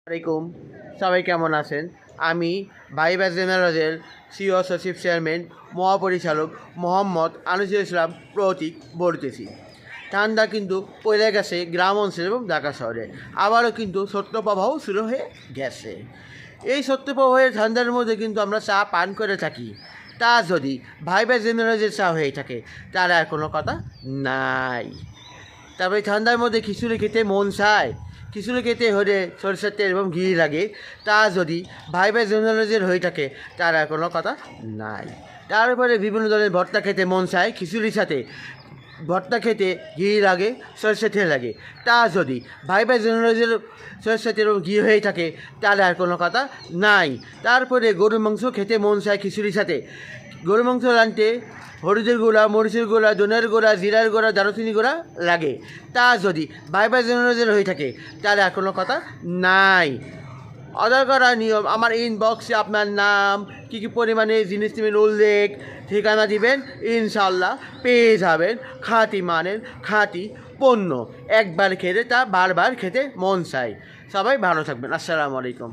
আলাইকুম। সবাই কেমন আছেন? আমি ভাইবা জেনারেলের সিও সচিব চেয়ারম্যান মহাপরিচালক মোহাম্মদ আনিসুল ইসলাম প্রতীক বলতেছি। ঠান্ডা কিন্তু পড়ে গেছে গ্রাম অঞ্চলে এবং ঢাকা শহরে, আবারও কিন্তু শৈত্যপ্রবাহ শুরু হয়ে গেছে। এই শৈত্যপ্রবাহের ঠান্ডার মধ্যে কিন্তু আমরা চা পান করে থাকি। তা যদি ভাইবা জেনারেলের চা হয়ে থাকে তার আর কোনো কথা নাই। তারপরে ঠান্ডার মধ্যে খিচুড়ি খেতে মন চায়, খিচুড়ি খেতে হলে সরষের তেল এবং ঘি লাগে। তা যদি ভাইবা জেনারেলের হয়ে থাকে তার আর কোনো কথা নাই। তারপরে বিভিন্ন ধরনের ভর্তা খেতে মন চায়, খিচুড়ির সাথে ভর্তা খেতে ঘি লাগে, সরষের তেল লাগে। তা যদি ভাইবা জেনারেলের সরষের তেল এবং ঘি হয়ে থাকে তার আর কোনো কথা নাই। তারপরে গরুর মাংস খেতে মন চায় খিচুড়ির সাথে। গরুর মাংস রাঁধতে হলুদের গুঁড়া, মরিচের গুঁড়া, ধনের গুঁড়া, জিরার গুঁড়া, দারুচিনি গুঁড়া লাগে। তা যদি ভাইবা জেনারেলের হয়ে থাকে তাহলে আর কোনো কথা নাই। অর্ডার করার নিয়ম, আমার ইনবক্সে আপনার নাম, কী কী পরিমাণে জিনিস নেবেন উল্লেখ, ঠিকানা দিবেন, ইনশাল্লাহ পেয়ে যাবেন খাঁটি মানের খাঁটি পণ্য। একবার খেতে তা বারবার খেতে মন চায়। সবাই ভালো থাকবেন। আসসালামু আলাইকুম।